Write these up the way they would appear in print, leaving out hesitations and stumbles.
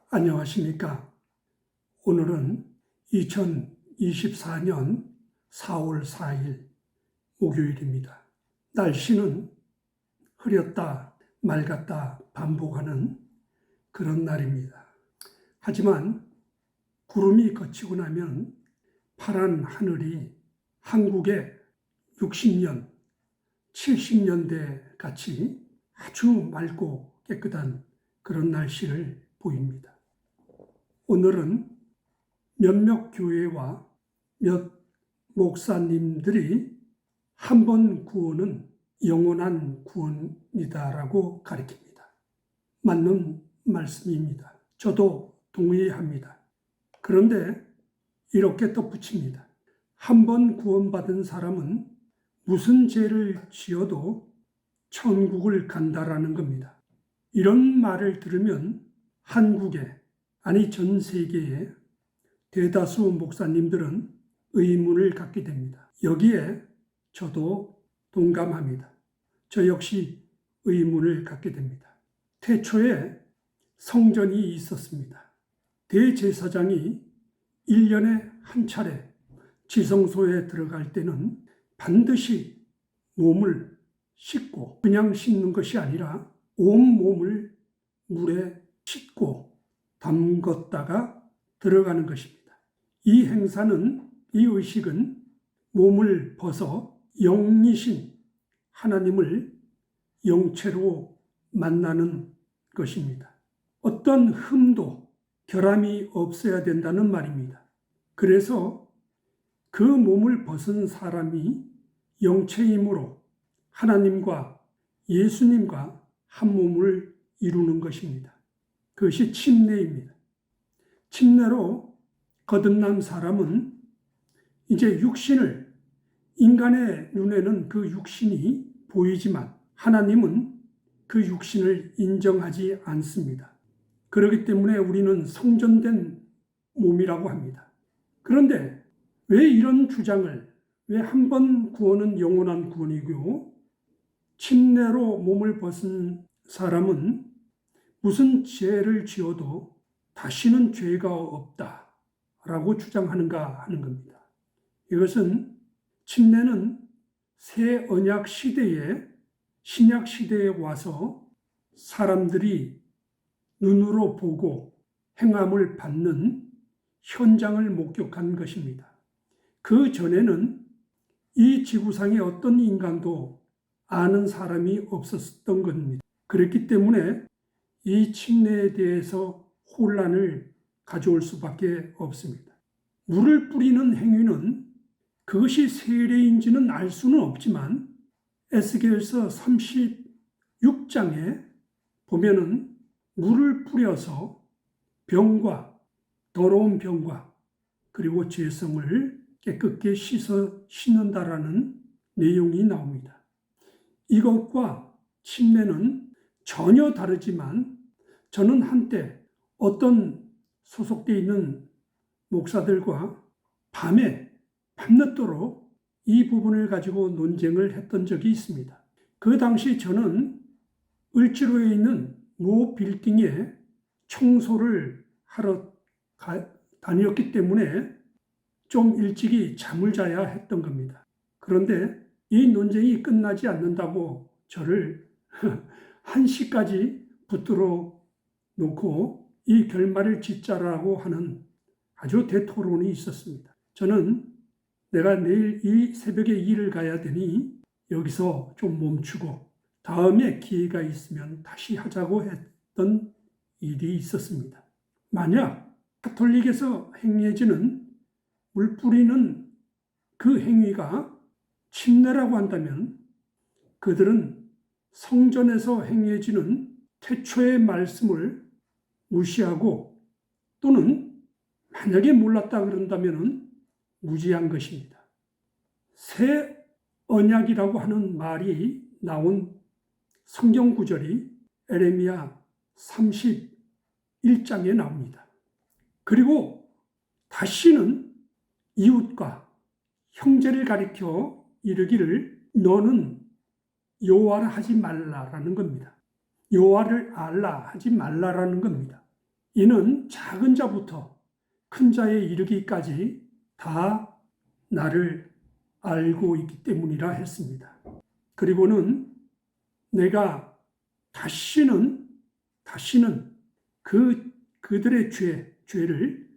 안녕하십니까. 오늘은 2024년 4월 4일 목요일입니다. 날씨는 흐렸다 맑았다 반복하는 그런 날입니다. 하지만 구름이 걷히고 나면 파란 하늘이 한국의 60년, 70년대 같이 아주 맑고 깨끗한 그런 날씨를 보입니다. 오늘은 몇몇 교회와 몇 목사님들이 한 번 구원은 영원한 구원이다라고 가르칩니다. 맞는 말씀입니다. 저도 동의합니다. 그런데 이렇게 덧붙입니다. 한 번 구원받은 사람은 무슨 죄를 지어도 천국을 간다라는 겁니다. 이런 말을 들으면 한국에, 아니 전 세계의 대다수 목사님들은 의문을 갖게 됩니다. 여기에 저도 동감합니다. 저 역시 의문을 갖게 됩니다. 태초에 성전이 있었습니다. 대제사장이 1년에 한 차례 지성소에 들어갈 때는 반드시 몸을 씻고, 그냥 씻는 것이 아니라 온 몸을 물에 씻고 담궜다가 들어가는 것입니다. 이 행사는, 이 의식은 몸을 벗어 영이신 하나님을 영체로 만나는 것입니다. 어떤 흠도 결함이 없어야 된다는 말입니다. 그래서 그 몸을 벗은 사람이 영체이므로 하나님과 예수님과 한 몸을 이루는 것입니다. 그것이 침례입니다. 침례로 거듭난 사람은 이제 육신을, 인간의 눈에는 그 육신이 보이지만 하나님은 그 육신을 인정하지 않습니다. 그렇기 때문에 우리는 성전된 몸이라고 합니다. 그런데 왜 이런 주장을, 왜 한 번 구원은 영원한 구원이고 침례로 몸을 벗은 사람은 무슨 죄를 지어도 다시는 죄가 없다라고 주장하는가 하는 겁니다. 이것은 침례는 새 언약 시대에, 신약 시대에 와서 사람들이 눈으로 보고 행함을 받는 현장을 목격한 것입니다. 그 전에는 이 지구상에 어떤 인간도 아는 사람이 없었던 겁니다. 그렇기 때문에 이 침례에 대해서 혼란을 가져올 수밖에 없습니다. 물을 뿌리는 행위는 그것이 세례인지는 알 수는 없지만 에스겔서 36장에 보면은 물을 뿌려서 병과, 더러운 병과 그리고 죄성을 깨끗게 씻는다라는 내용이 나옵니다. 이것과 침례는 전혀 다르지만 저는 한때 어떤 소속되어 있는 목사들과 밤늦도록 이 부분을 가지고 논쟁을 했던 적이 있습니다. 그 당시 저는 을지로에 있는 모 빌딩에 청소를 하러 다녔기 때문에 좀 일찍이 잠을 자야 했던 겁니다. 그런데 이 논쟁이 끝나지 않는다고 저를 1시까지 붙들어 놓고 이 결말을 짓자라고 하는 아주 대토론이 있었습니다. 저는 내가 내일 이 새벽에 일을 가야 되니 여기서 좀 멈추고 다음에 기회가 있으면 다시 하자고 했던 일이 있었습니다. 만약 가톨릭에서 행해지는 물 뿌리는 그 행위가 침례라고 한다면 그들은 성전에서 행해지는 태초의 말씀을 무시하고 또는 만약에 몰랐다 그런다면 무지한 것입니다. 새 언약이라고 하는 말이 나온 성경 구절이 에레미야 31장에 나옵니다. 그리고 다시는 이웃과 형제를 가리켜 이르기를 너는 여호와를 하지 말라라는 겁니다. 여호와를 알라 하지 말라라는 겁니다. 이는 작은 자부터 큰 자에 이르기까지 다 나를 알고 있기 때문이라 했습니다. 그리고는 내가 다시는 그들의 죄를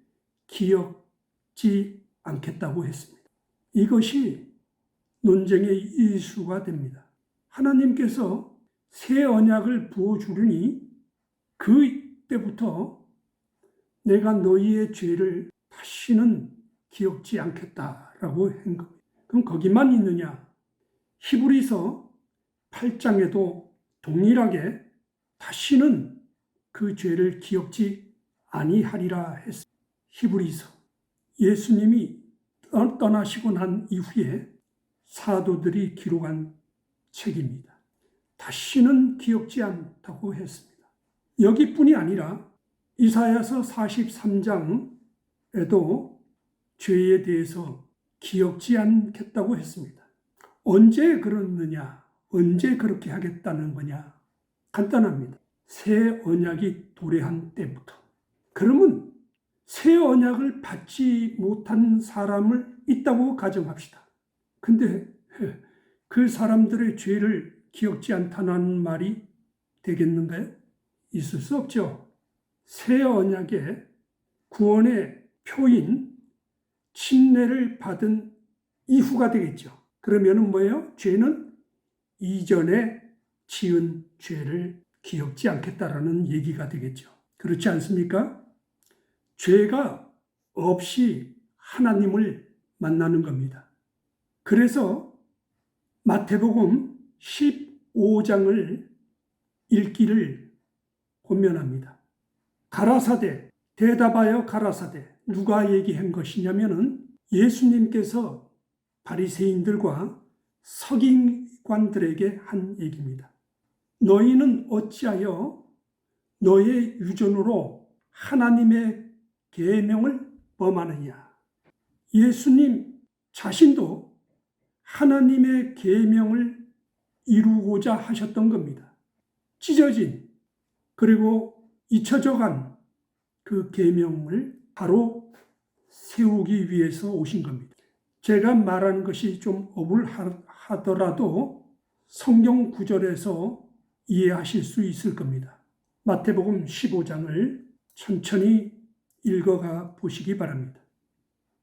기억지 않겠다고 했습니다. 이것이 논쟁의 이수가 됩니다. 하나님께서 새 언약을 부어주르니 그때부터 내가 너희의 죄를 다시는 기억지 않겠다라고 한 겁니다. 그럼 거기만 있느냐? 히브리서 8장에도 동일하게 다시는 그 죄를 기억지 아니하리라 했습니다. 히브리서 예수님이 떠나시고 난 이후에 사도들이 기록한 책입니다. 다시는 기억지 않다고 했습니다. 여기뿐이 아니라 이사야서 43장에도 죄에 대해서 기억지 않겠다고 했습니다. 언제 그러느냐? 언제 그렇게 하겠다는 거냐? 간단합니다. 새 언약이 도래한 때부터. 그러면 새 언약을 받지 못한 사람을 있다고 가정합시다. 근데 그 사람들의 죄를 기억지 않다는 말이 되겠는가요? 있을 수 없죠. 새 언약의 구원의 표인 침례를 받은 이후가 되겠죠. 그러면은 뭐예요? 죄는 이전에 지은 죄를 기억지 않겠다라는 얘기가 되겠죠. 그렇지 않습니까? 죄가 없이 하나님을 만나는 겁니다. 그래서 마태복음 15장을 읽기를 권면합니다. 가라사대, 대답하여 가라사대. 누가 얘기한 것이냐면은 예수님께서 바리새인들과 서기관들에게 한 얘기입니다. 너희는 어찌하여 너의 유전으로 하나님의 계명을 범하느냐? 예수님 자신도 하나님의 계명을 이루고자 하셨던 겁니다. 찢어진 그리고 잊혀져간 그 계명을 바로 세우기 위해서 오신 겁니다. 제가 말하는 것이 좀 억울하더라도 성경 구절에서 이해하실 수 있을 겁니다. 마태복음 15장을 천천히 읽어가 보시기 바랍니다.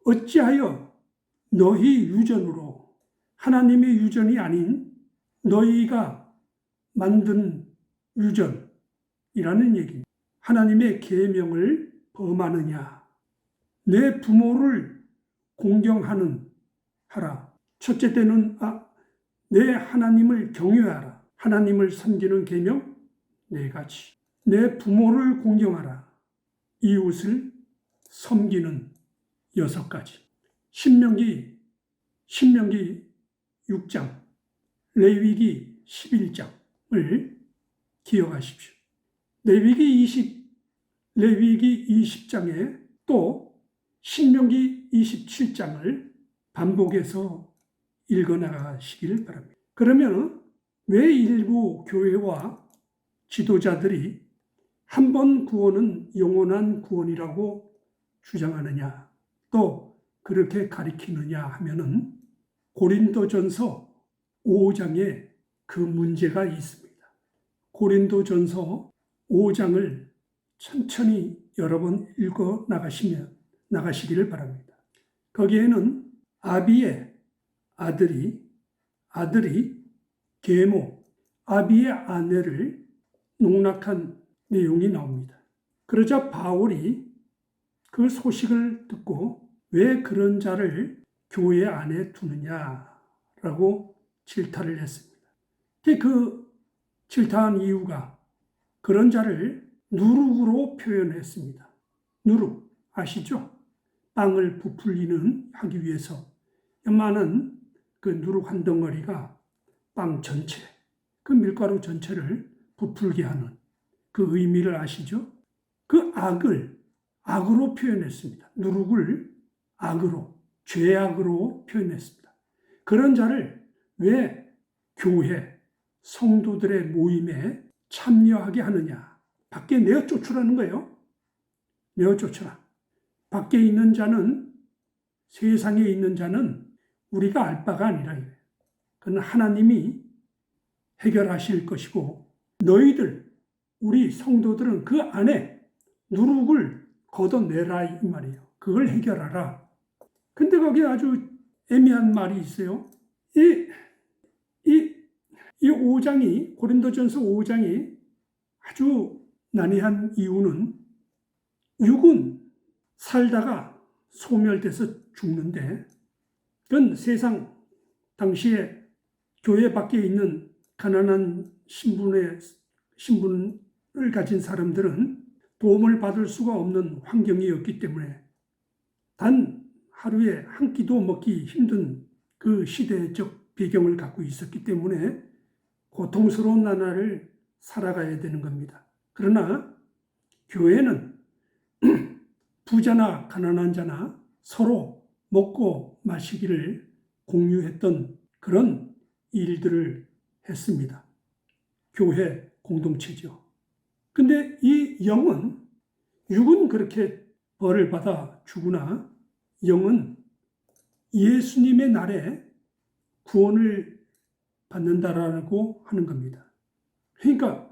어찌하여 너희 유전으로 하나님의 유전이 아닌 너희가 만든 유전이라는 얘기입니다. 하나님의 계명을 범하느냐? 내 부모를 하라. 첫째 때는 내 하나님을 경외하라. 하나님을 섬기는 계명 네 가지. 내 부모를 공경하라. 이웃을 섬기는 6가지. 신명기 6장, 레위기 11장을 기억하십시오. 레위기 20장에 또 신명기 27장을 반복해서 읽어나가시길 바랍니다. 그러면 왜 일부 교회와 지도자들이 한 번 구원은 영원한 구원이라고 주장하느냐, 또 그렇게 가리키느냐 하면은 고린도전서 5장에 그 문제가 있습니다. 고린도전서 5장을 천천히 여러 번 읽어 나가시기를 바랍니다. 거기에는 아비의 아들이 계모, 아비의 아내를 농락한 내용이 나옵니다. 그러자 바울이 그 소식을 듣고 왜 그런 자를 교회 안에 두느냐라고 질타를 했습니다. 그 질타한 이유가 그런 자를 누룩으로 표현했습니다. 누룩 아시죠? 빵을 부풀리는 하기 위해서 많은 그 누룩 한 덩어리가 빵 전체, 그 밀가루 전체를 부풀게 하는 그 의미를 아시죠? 그 악으로 표현했습니다. 누룩을 악으로, 죄악으로 표현했습니다. 그런 자를 왜 교회, 성도들의 모임에 참여하게 하느냐? 밖에 내어 쫓으라는 거예요. 내어 쫓으라. 밖에 있는 자는, 세상에 있는 자는 우리가 알 바가 아니라, 그건 하나님이 해결하실 것이고, 너희들, 우리 성도들은 그 안에 누룩을 걷어내라 이 말이에요. 그걸 해결하라. 근데 거기에 아주 애매한 말이 있어요. 이 5장이, 고린도전서 5장이 아주 난해한 이유는, 육은 살다가 소멸돼서 죽는데, 그건 세상 당시에 교회 밖에 있는 가난한 신분을 가진 사람들은 도움을 받을 수가 없는 환경이었기 때문에 단 하루에 한 끼도 먹기 힘든 그 시대적 배경을 갖고 있었기 때문에 고통스러운 나날을 살아가야 되는 겁니다. 그러나 교회는 부자나 가난한 자나 서로 먹고 마시기를 공유했던 그런 일들을 했습니다. 교회 공동체죠. 근데 이 영은, 육은 그렇게 벌을 받아 죽으나 영은 예수님의 날에 구원을 받는다라고 하는 겁니다. 그러니까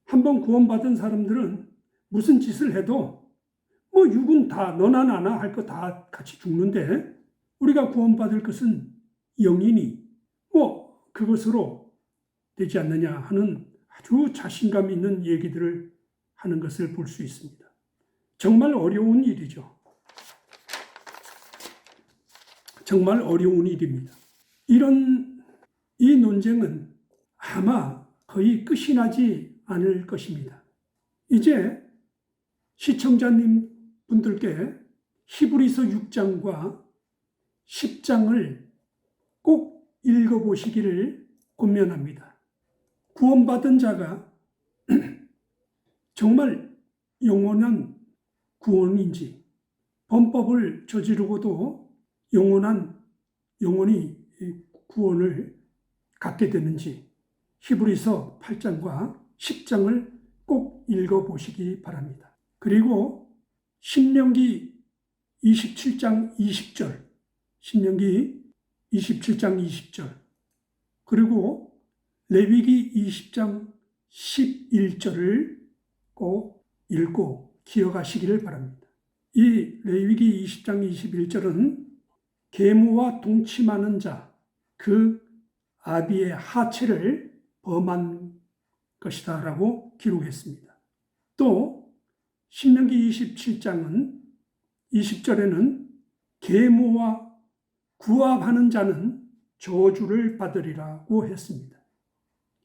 한번 구원받은 사람들은 무슨 짓을 해도 뭐 육은 다 너나 나나 할 거 다 같이 죽는데, 우리가 구원받을 것은 영이니 뭐 그것으로 되지 않느냐 하는 아주 자신감 있는 얘기들을 하는 것을 볼 수 있습니다. 정말 어려운 일이죠. 정말 어려운 일입니다. 이 논쟁은 아마 거의 끝이 나지 않을 것입니다. 이제 시청자님 분들께 히브리서 6장과 10장을 꼭 읽어보시기를 권면합니다. 구원받은 자가 정말 영원한 구원인지, 범법을 저지르고도 영원히 구원을 갖게 되는지 히브리서 8장과 10장을 꼭 읽어보시기 바랍니다. 그리고 신명기 27장 20절, 신명기 27장 20절, 그리고 레위기 20장 11절을 꼭 읽고 기억하시기를 바랍니다. 이 레위기 20장 21절은 계무와 동침하는 자, 그 아비의 하체를 범한 것이다 라고 기록했습니다. 또 신명기 27장은 20절에는 계무와 구합하는 자는 저주를 받으리라고 했습니다.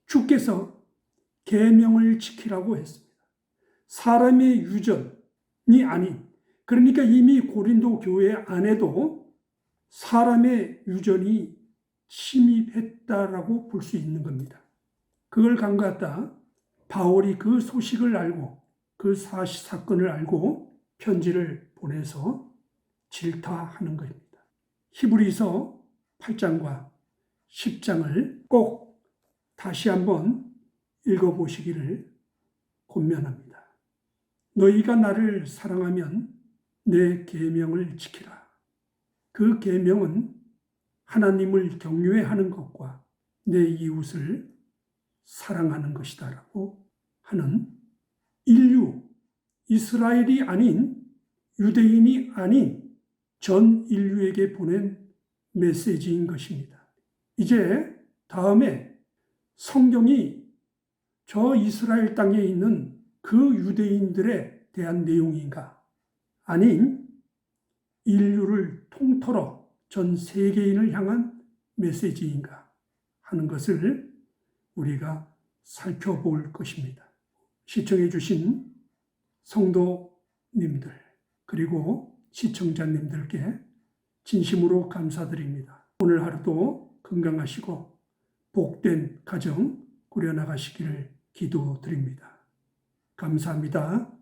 주께서 계명을 지키라고 했습니다. 사람의 유전이 아닌, 그러니까 이미 고린도 교회 안에도 사람의 유전이 침입했다라고 볼 수 있는 겁니다. 그걸 간과했다 바울이 그 소식을 알고, 그 사건을 알고 편지를 보내서 질타하는 것입니다. 히브리서 8장과 10장을 꼭 다시 한번 읽어보시기를 권면합니다. 너희가 나를 사랑하면 내 계명을 지키라. 그 계명은 하나님을 경외하는 것과 내 이웃을 사랑하는 것이다 라고 하는, 인류, 이스라엘이 아닌, 유대인이 아닌 전 인류에게 보낸 메시지인 것입니다. 이제 다음에 성경이 저 이스라엘 땅에 있는 그 유대인들에 대한 내용인가, 아닌 인류를 통틀어 전 세계인을 향한 메시지인가 하는 것을 우리가 살펴볼 것입니다. 시청해 주신 성도님들 그리고 시청자님들께 진심으로 감사드립니다. 오늘 하루도 건강하시고 복된 가정 꾸려나가시기를 기도드립니다. 감사합니다.